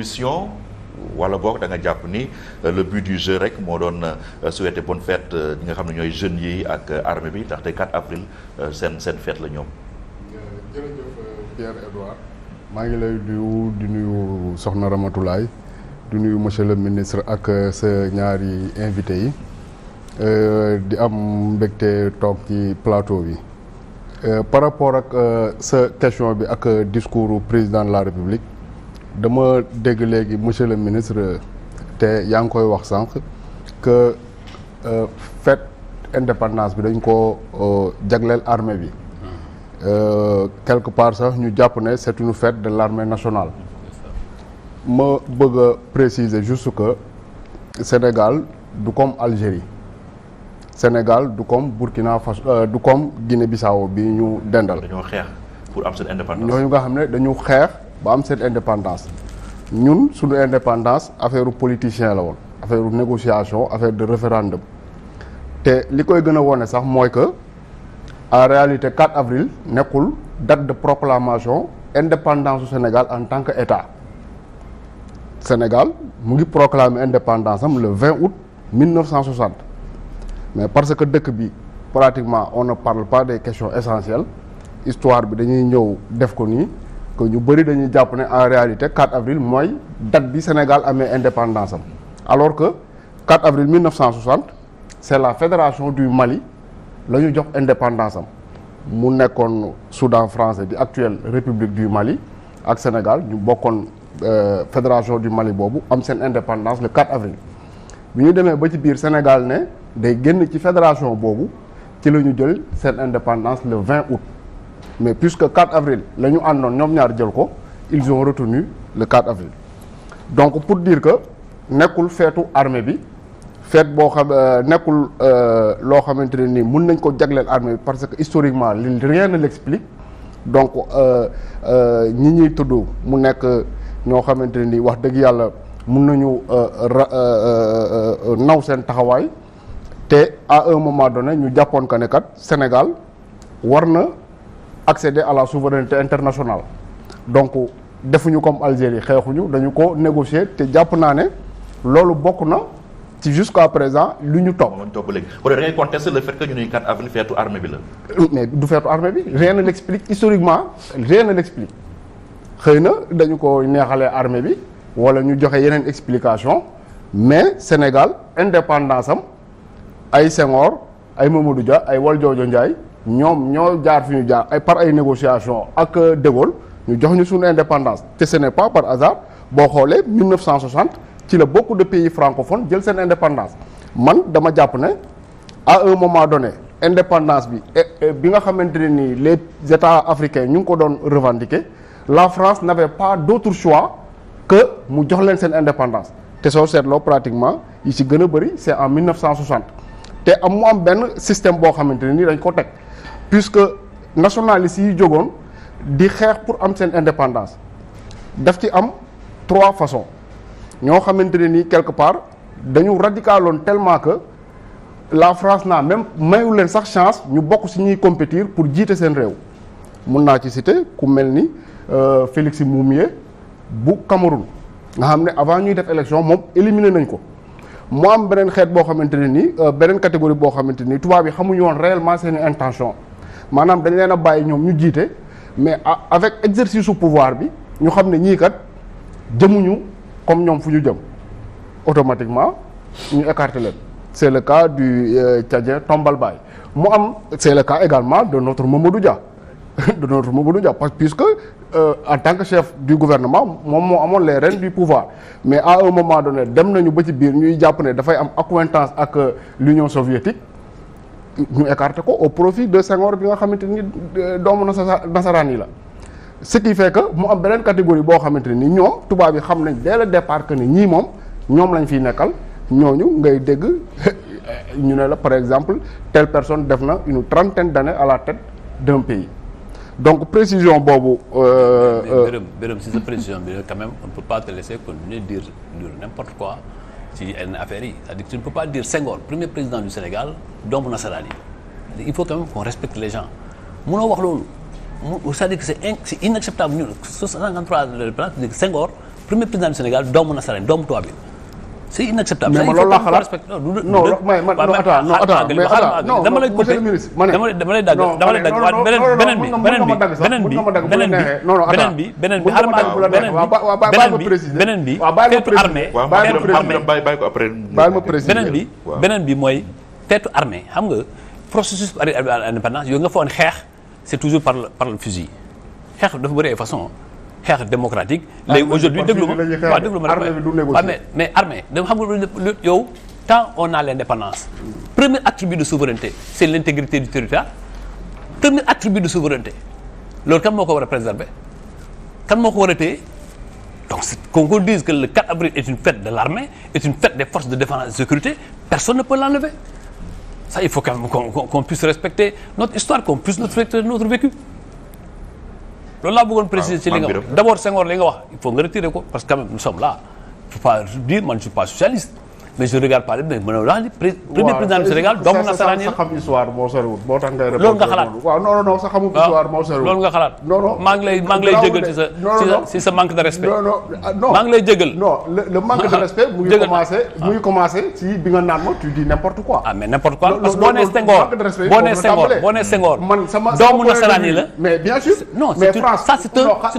mission wala boog da nga jàpp ni le but du jeu rek moo doon souhaiter bonne fête ñi nga xam ne ñooy jeunes yi ak armée bi ndaxte 4 avril seen fête la ñoom. jërëjëf Pierre-Edouard maa ngi lay di nuyu Soxna Ramatoulaye di nuyu monsieur le ministre ak sa ñaari invité yi di am mbégte toog ci plateau bi par rapport ak sa question bi ak discours président de la République. dama dégg léegi monsieur le ministre te yaa ngi koy wax sànq que fête indépendance bi dañ ko jagleel armée bi quelque part sax ñu jàpp ne c'est une fête de l'armée nationale ma bëgg a préciser juste que Sénégal du comme Algérie Sénégal du comme Burkina Faso du comme Guinée-Bissau bi ñu dendal. dañoo xeex pour am seen indépendance. ñooñu nga xam ne dañu xeex. ba am seen indépendance ñun suñu indépendance affaire politicien la woon affaire négociation affaire de référendum te li koy gën a wone sax mooy que en réalité 4 avril nekkul date de proclamation indépendance du Sénégal en tant que État Sénégal mu ngi proclamer indépendance am le 20 août 1960 mais parce que dëkk bi pratiquement on ne parle pas des questions essentielles histoire bi dañuy ñëw def ko nii que ñu bëri dañuy jàpp ne en réalité 4 avril mooy date bi Sénégal amee indépendance am alors que 4 avril 1960 c'est la fédération du Mali la ñu jox indépendance am mu nekkoon Soudan français di actuelle République du Mali ak Sénégal ñu bokkoon fédération du Mali boobu am seen indépendance le 4 avril bi ñu demee ba ci biir Sénégal ne day génn ci fédération boobu ci la ñu jël seen indépendance le 20 août mais puisque 4 avril la ñu àndoon ñoom ñaar jël ko ils ont retenu le 4 avril donc pour dire que nekkul feetu armée bi feet boo xam nekkul loo xamante ne nii mun nañ ko jagleel armée bi parce que historiquement rien ne l'explique donc ñi ñuy tudd mu nekk ñoo xamante ne nii wax dëgg yàlla mun nañu naw seen taxawaay te à un moment donné ñu jàppoon que ne kat Sénégal war na accéder à la souveraineté internationale donc defuñu comme Algérie xeexuñu dañu ko négocier te jàpp naa ne loolu bokk na ci jusqu'à présent lu ñu topp. moom topp léegi peut-être da ngay contester le fait que ñu ne 4 avril feetu armée bi la. mais du feetu armée bi rien ne l'explique historiquement rien ne l'explique xëy na dañu ko neexalee armée bi wala ñu joxe yeneen explication mais Sénégal indépendance am ay Senghor ay Mamadou Dia ay Valdiodio Ndiaye. ñoom ñoo jaar fi ñu jaar ay par ay négociations ak De Gaulle ñu jox ñu suñu indépendance te ce n'est pas par hasard boo xoolee 1960 ci la beaucoup de pays francophones jël seen indépendance man dama jàpp ne à un moment donné indépendance bi bi nga xamante ne nii les États africains ñu ngi ko doon revendiquer la France n'avait pas d'autre choix que mu jox leen seen indépendance te soo seetloo pratiquement yi ci gën a bëri c'est en 1960 te mu am benn système boo xamante ne nii dañ ko teg. puisque nationalistes yi jógoon di xeex pour am seen indépendance daf ci am 3 façons ñoo xamante ne nii quelque part dañu radicaloon tellement que la France n'a même mayu leen sax chance ñu bokk ci ñuy compétir pour jiite seen réew mun naa ci citer ku mel ni Félix Moumié bu Cameroun nga xam ne avant ñuy def élection moom éliminé nañ ko mu am beneen xeet boo xamante ne nii beneen catégorie boo xamante ni tubaab yi xamuñu woon réellement seeni intention maanaam dañ leen a bàyyi ñoom ñu jiite mais avec exercice su pouvoir bi ñu xam ne ñii kat jëmuñu comme ñoom fu ñu jëm automatiquement ñu écarter leen c'est le cas du Tchadien Tombal Baye mu am c'est le cas également de notre Mamadou Dia puisque en tant que chef du gouvernement moom moo amoon les rênes du pouvoir mais à un moment donné dem nañu ba ci biir ñuy jàpp ne dafay am accointance ak l'Union soviétique ñu écarté ko au profit de Senghor bi nga xamante ni doomu nasaraan yi la ce qui fait que mu am beneen catégorie boo xamante ni ñoom tubaab yi xam nañ dès le départ que ni ñii moom ñoom lañ fiy nekkal ñooñu ngay dégg ñu ne la par exemple telle personne def na une trentaine d'années à la tête d'un pays donc précision boobu. Birame si sa précision bi quand même on ne peut pas te laisser continuer dire n'importe quoi ci yenn affaires yi c'est-à-dire que tu ne peux pas dire Senghor premier président du Sénégal doomu nasaraan yi il faut quand même qu'on respecte les gens munoo wax loolu c'est-à-dire que c'est inacceptable ñu 63 le plan Senghor premier président du Sénégal doomu nasaraan doomu tubaab bi c'est inacceptable. mais man loolu laa xalaat non mais man dama lay coupé dama lay dagg beneen bi mooy feetu armée xam nga processus par indépendance yow nga foog ne xeex c'est toujours par le fusil xeex dafa bëri ay façon xeex démocratique léegi aujourd'hui déglu ma waaw mais armée dama xam nga yow tant on a l'indépendance premier attribut de souveraineté c'est l'intégrité du territoire premier attribut de souveraineté loolu kan moo ko war a préserver kan moo ko war a téye donc qu'on dise que le 4 avril est une fête de l'armée est une fête des forces de défense et de sécurité personne ne peut l'enlever ça il faut quand même qu'on puisse respecter notre histoire qu'on puisse respecter notre vécu loolu laa bëggoon préciser ci li nga wax d'abord Senghor li nga wax il faut nga retirer ko parce que quand même nous sommes là faut pas dire man je suis pas socialiste mais je regarde pas mais mën a premier président du Sénégal doomu nasaraan yi sa xam histoire moo soriwul moo tax ngay loolu nga xalaat waaw non sa xamu histoire moo soriwul loolu nga xalaat non maa ngi lay jégal ci sa manque de respect non maa ngi lay jégal non le manque de respect mu ngi commencé ci bi nga naan ma tu dis n'importe quoi mais n'importe quoi parce que boo nee Senghor man sama doomu nasaraan yi la mais bien sûr non ça c'est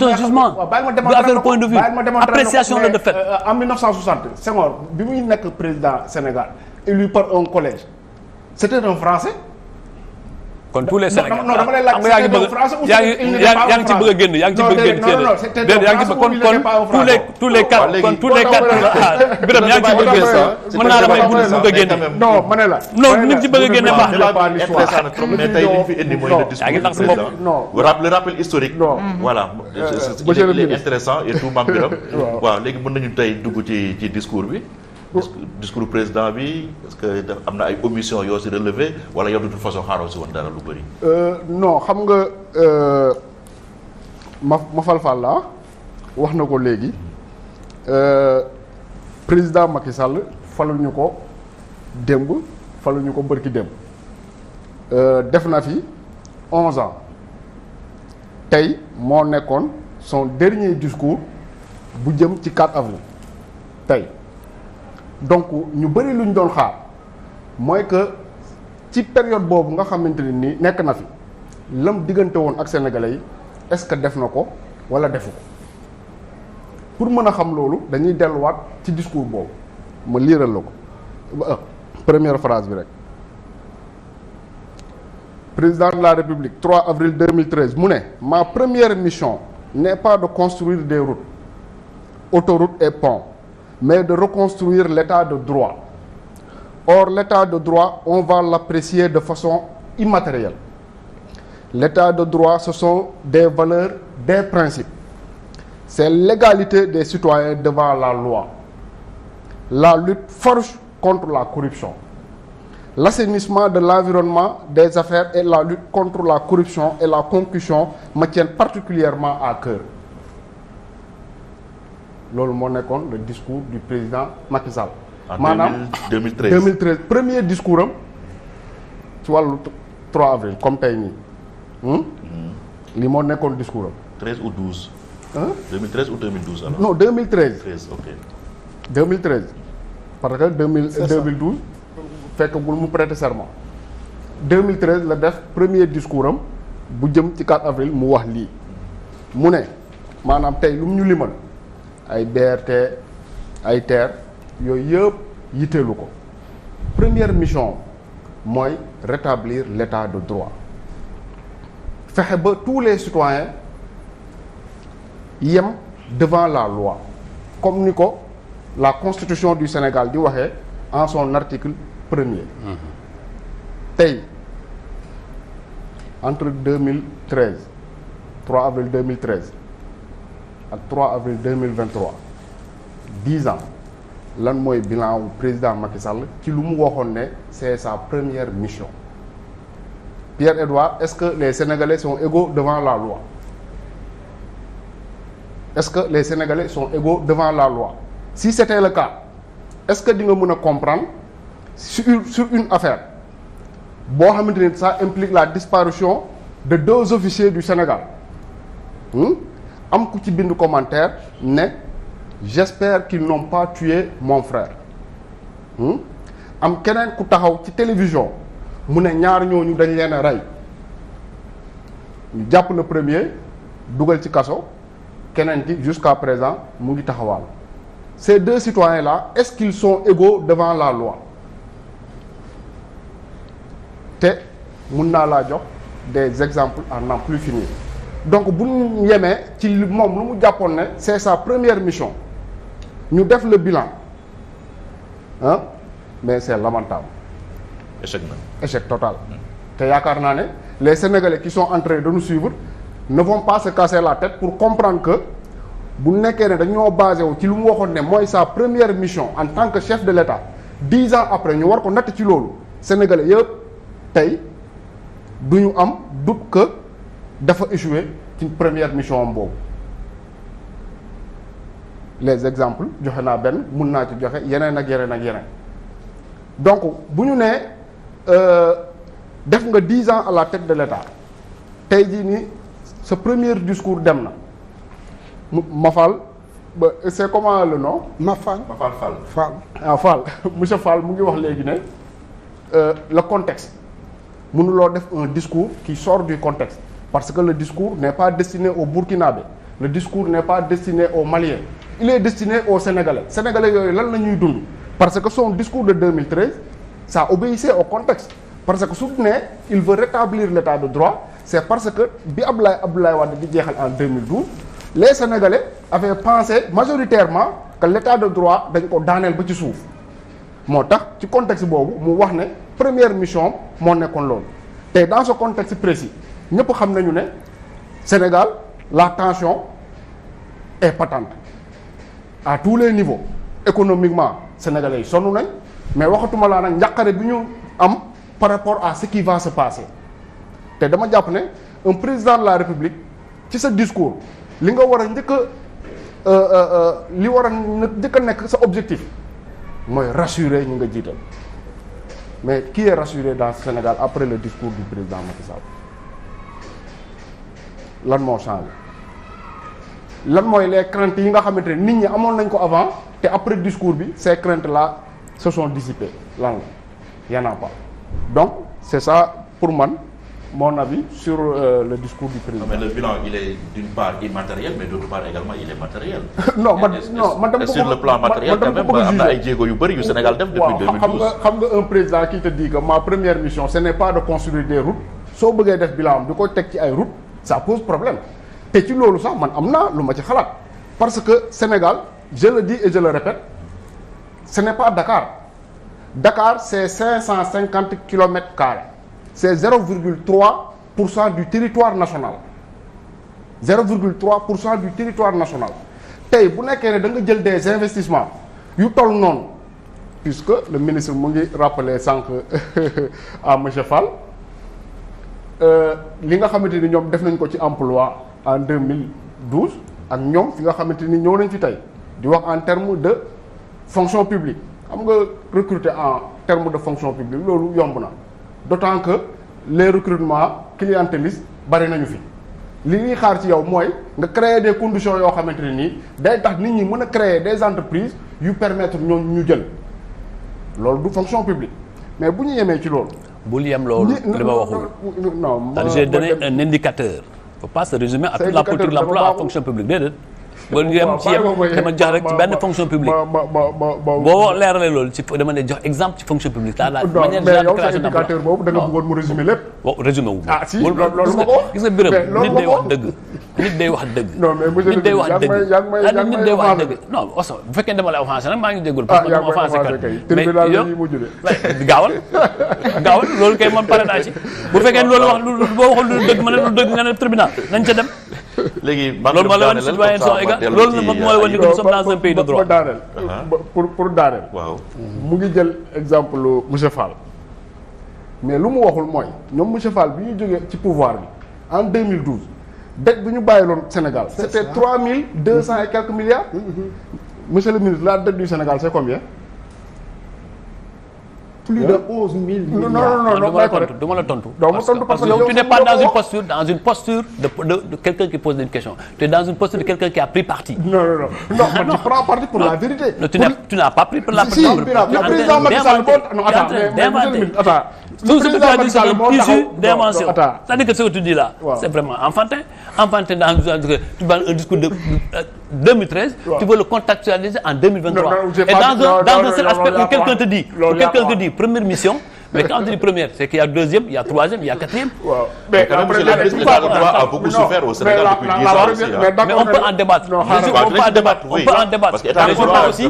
un jugement du affaire point de vue appréciation la de fait en 1960 Senghor bi muy nekk président Sénégal élu par un collège c'était un français. kon tous les Sénégalais non dama lay laaj c'était un français ou yaa ngi ci bëgg a génn yaa ngi ci bëgg a génn yaa ngi ci kon tous les quatre Birame yaa ngi ci bëgg a génn mën naa la may bëgg a génne non ma ne la non ni ci bëgg a génne baax intéressant na trop mais tey li ñu fi indi mooy le discours du président le rappel historique voilà il est intéressant et tout Mame Birame waaw léegi mën nañu tey dugg ci discours bi discours président bi est-ce que am na ay omissions yoo si relevé wala yow de toute façon xaaroo si woon dara lu bëri. non xam nga ma falfal la wax na ko léegi président Macky Sall faluñu ko démb faluñu ko bërki démb def na fi 11 ans tey moo nekkoon son dernier discours bu jëm ci 4 avril tey. donc ñu bëri lu ñu doon xaar mooy que ci période boobu nga xamante ne nii nekk na fi lam diggante woon ak sénégalais yi est-ce que def na ko wala defu ko pour mën a xam loolu dañuy delluwaat ci discours boobu ma liiral la ko première phrase bi rek président de la République 3 avril 2013 mu ne ma première mission n'est pas de construire des routes autoroutes et ponts mais de reconstruire l'état de droit. Or, l'état de droit, on va l'apprécier de façon immatérielle. L'état de droit, ce sont des valeurs, des principes. C'est l'égalité des citoyens devant la loi. La lutte farouche contre la corruption. L'assainissement de l'environnement, des affaires et la lutte contre la corruption et la concussion me tiennent particulièrement à cœur. loolu moo nekkoon le discours du président Macky Sall. maanaam 2013 premier discours am ci wàllu 3 avril comme tey nii. li moo nekkoon discours am. 13 ou 12. 2013 ou 2012 alors. non 2013. 13 ok. 2013 parce que 2012 fekkagul mu prêter serment. 2013 la def premier discours am bu jëm ci 4 avril mu wax lii mu ne maanaam tey lu mu ñu limal. ay BRT ay TER yooyu yëpp yitteelu ko première mission mooy rétablir l'état de droit fexe ba tous les citoyens yem devant la loi comme ni ko la constitution du Sénégal di waxee en son article 1er tey entre 2013 3 avril 2013 ak 3 avril 2023 10 ans lan mooy bilan wu président Macky Sall ci lu mu waxoon ne c'est sa première mission Pierre-Edouard est-ce que les Sénégalais sont égaux devant la loi est-ce que les Sénégalais sont égaux devant la loi si c'était le cas est-ce que di nga mën a comprendre sur une affaire boo xamante ni ça implique la disparition de 2 officiers du Sénégal am ku ci bind commentaire ne j'espère qu'ils n'ont pas tué mon frère am keneen ku taxaw ci télévision mu ne ñaar ñooñu dañ leen a rey ñu jàpp na premier dugal ci kaso keneen ki jusqu'à présent mu ngi taxawaal ces deux citoyens là est-ce qu'ils sont égaux devant la loi te mun naa laa jox des exemples à n'en plus finir donc bu ñu yemee ci moom lu mu jàppoon ne c'est sa première mission ñu def le bilan mais c'est lamentable. échec total. te yaakaar naa ne les Sénégalais qui sont en train de nous suivre ne vont pas se casser la tête pour comprendre que bu nekkee ne dañoo basé wu ci lu mu waxoon ne mooy sa première mission en tant que chef de l'État 10 ans après ñu war ko natt ci loolu Sénégalais yëpp tey du ñu am doute que dafa échoué ci première mission am boobu. les exemples joxe naa benn mun naa ci joxe yeneen ak yeneen ak yeneen donc bu ñu nee def nga 10 ans à la tête de l'État tey jii nii sa premier discours dem na Mafal ba c'est comment le nom. Mafal Fall. ah Fall monsieur Fall mu ngi wax léegi ne le contexte mënuloo def un discours qui sort du contexte parce que le discours n'est pas destiné aux Burkinabés le discours n'est pas destiné aux Maliens. il est destiné aux Sénégalais yooyu lan la ñuy dund parce que son discours de 2013 ça obéissait au contexte parce que su ne il veut rétablir l'état de droit c'est parce que bi Abdoulaye Wade di jeexal en 2012 les Sénégalais avaient pensé majoritairement que l'état de droit dañ ko daaneel ba ci suuf moo tax ci contexte boobu mu wax ne première mission moo nekkoon loolu te dans ce contexte précis ñëpp xam nañu ne Sénégal la tension est patente à tous les niveaux économiquement sénégalais yi sonn nañ mais waxatuma laa nag njàqare bi ñu am par rapport à ce qui va se passer te dama jàpp ne un président de la République ci sa discours li nga war a njëkk a li war a njëkk a nekk sa objectif mooy rassurer ñu nga jiital mais qui est rassuré dans ce Sénégal après le discours du président Macky Sall lan moo changé lan mooy les craintes yi nga xamante ne nit ñi amoon nañ ko avant te après discours bi ces craintes là se sont dissipées lan la y en a pas donc c'est ça pour man mon avis sur le discours du président. Non, mais le bilan il est d'une part immatériel mais d'autre part également il est matériel. non man dama sur le plan matériel quand même am na ay jéego yu bëri yu Sénégal def depuis 2012. xam nga un président qui te dit que ma première mission ce n'est pas de construire des routes soo bëggee def bilan am di ko teg ci ay routes ça pose problème. te ci loolu sax man am naa lu ma ci xalaat parce que Sénégal je le dis et je le répète ce n'est pas Dakar c'est 550 kilomètres carrés c'est 0,3% du territoire national 0,3% du territoire national tey bu nekkee ne da nga jël des investissements yu toll noonu puisque le ministre mu ngi rappeler sànq à monsieur Fall li nga xamante ni ñoom def nañ ko ci emploi en 2012 ak ñoom fi nga xamante ni ñëw nañ fi tey di wax en termes de fonction publique xam nga recruter en termes de fonction publique loolu yomb na d'autant que les recrutements clientélistes bari nañu fi li ñuy xaar ci yow mooy nga créer des conditions yoo xamante ne nii day tax nit ñi mën a créer des entreprises yu permettre ñooñu ñu jël loolu du fonction publique mais bu ñu yemee ci loolu. bul yem loolu li ma waxul. non j'ai donné un indicateur. faut pas se résumer à toute la politique de l'emploi à fonction publique déedéet. ba ñu yem ci yem dama jox rek ci benn fonction publique. boo leeralee loolu ci dama ne jox exemple ci fonction publique. la manière générale de création d'emploi indicateur boobu da nga bëggoon mu résumer lépp. bon résumé wu. ah si loolu ma ko gis nga Birame nit day wax dëgg. nit day wax dëgg. non mais monsieur nit day wax dëgg nit day wax dëgg. non oso bu fekkee dama lay offensé nag maa ngi jégalu. parce que dama offensé kat mais yow gaawal gaawal loolu kay man pare naa ci bu fekkee loolu wax lu boo waxul lu dëgg ma ne lu dëgg nga ne tribunal nañ ca dem. léegi loolu moo la wan citoyen sont égaux loolu nag mooy wan ni que nous sommes dans un pays de droit. pour daaneel. waaw mu ngi jël exemple monsieur Fall mais lu mu waxul mooy ñoom monsieur Fall bi ñu jógee ci pouvoir bi en 2012 dette bi ñu bàyyiloon Sénégal c'était 3200 et quelques milliards. monsieur le ministre la dette du Sénégal c'est combien plus de 11 000 milliards. non du ma la tontu. Parce que tu n'es pas dans une posture de quelqu'un qui pose une question. Tu es dans une posture de quelqu'un qui a pris parti. Non, je prends parti pour la vérité. Tu n'as pas pris pour la Si, le président Macky Sall non, attends, tout ce que tu as dit, c'est un issue d'invention. Attends. C'est-à-dire que ce que tu dis là, c'est vraiment enfantin. Enfantin dans un discours de 2013, tu veux le contextualiser en 2023. Et dans un seul aspect où quelqu'un te dit, première mission, mais quand tu dis première, c'est qu'il y a deuxième, il y a troisième, il y a quatrième. Mais quand même, le président a beaucoup souffert au Sénégal depuis 10 ans aussi. Mais on peut en débattre. On peut en débattre.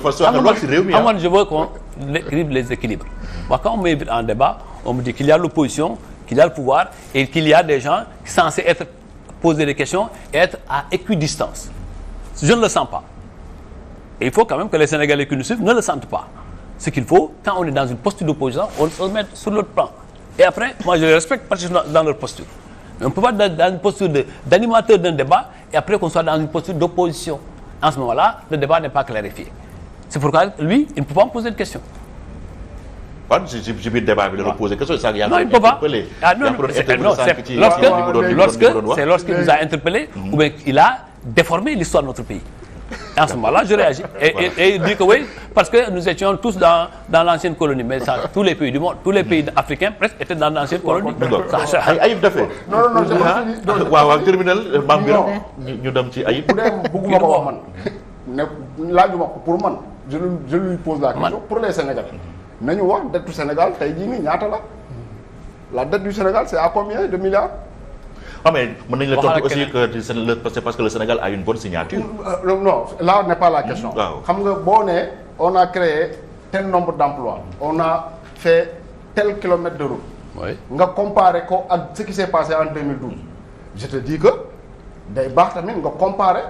Parce que moi, je veux qu'on équilibre les équilibres. Moi, quand on m'invite en débat, on me dit qu'il y a l'opposition, qu'il y a le pouvoir et qu'il y a des gens censés être poser des questions et être à équidistance. Je ne le sens pas. Et il faut quand même que les Sénégalais qui nous suivent ne le sentent pas. Ce qu'il faut, quand on est dans une posture d'opposition, on se met sur l'autre plan. Et après, moi je les respecte parce qu'ils sont dans leur posture. Mais on ne peut pas être dans une posture d'animateur d'un débat et après qu'on soit dans une posture d'opposition. En ce moment-là, le débat n'est pas clarifié. C'est pourquoi lui, il ne peut pas me poser de questions. J'ai vu le débat, il a posé question. Non, il ne peut pas. C'est lorsqu'il nous a interpellés ou bien il a déformé l'histoire de notre pays. En ce moment-là, je réagis. Et il dit que oui, parce que nous étions tous dans l'ancienne colonie. Mais ça, tous les pays du monde, tous les pays africains presque étaient dans l'ancienne colonie. Ayib Daffé. Non, waaw terminal Mame Birame ñu dem ci Ayib. bëgguma ko wax man. ne laajuma ko pour man. Je lui pose la question pour les Sénégalais. nañu wax dette du Sénégal tey jii nii ñaata la dette du Sénégal c'est à combien de milliards. Mais mën nañu la tontu aussi que c'est parce que le Sénégal a une bonne signature. Non, là n'est pas la question. Xam nga boo nee on a créé tel nombre d'emplois, on a fait tel kilomètre de route. Oui. Nga comparer ko ak ce qui s'est passé en 2012. Je te dis que day baax tamit nga comparer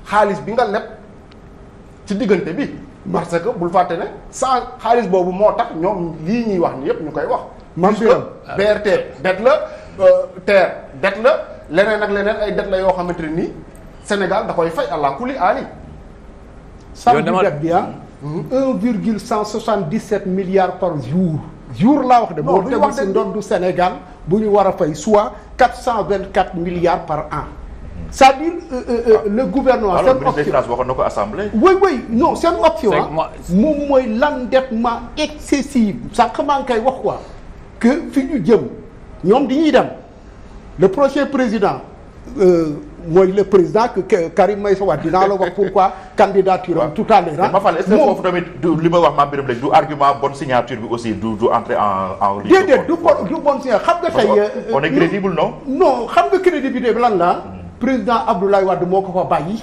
xaalis bi nga leb ci diggante bi. Parce que bul fàtte ne sans xaalis boobu moo tax ñoom lii ñuy wax ni yëpp ñu koy wax. Mame Birame BRT dette la terre dette la leneen ak leneen ay dette la yoo xamante ne nii Sénégal da koy fay àla kuli aali. Somme du dette bi 1,177 milliards par jour laa wax de moo tegu si ndoddu Sénégal bu ñu war a fay soit 424 milliards par an. C'est-à-dire le gouvernement seen option ministre des Finances waxoon na ko assemblée. oui non seen option moom mooy l'endettement excessif sànq maa ngi koy wax quoi que fi ñu jëm ñoom dañuy dem le prochain président mooy le président que Karim Meïssa Wade dinaa la wax pourquoi candidature am tout à l'heure. Ma fal est-ce que foofu tamit li ma wax Mame Birame léegi du argument bonne signature bi aussi du entrer en ligne. déedéet du bonne signature xam nga tey. on est crédible non. non xam nga crédibilité bi lan la. président Abdoulaye Wade moo ko fa bàyyi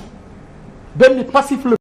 benn passif la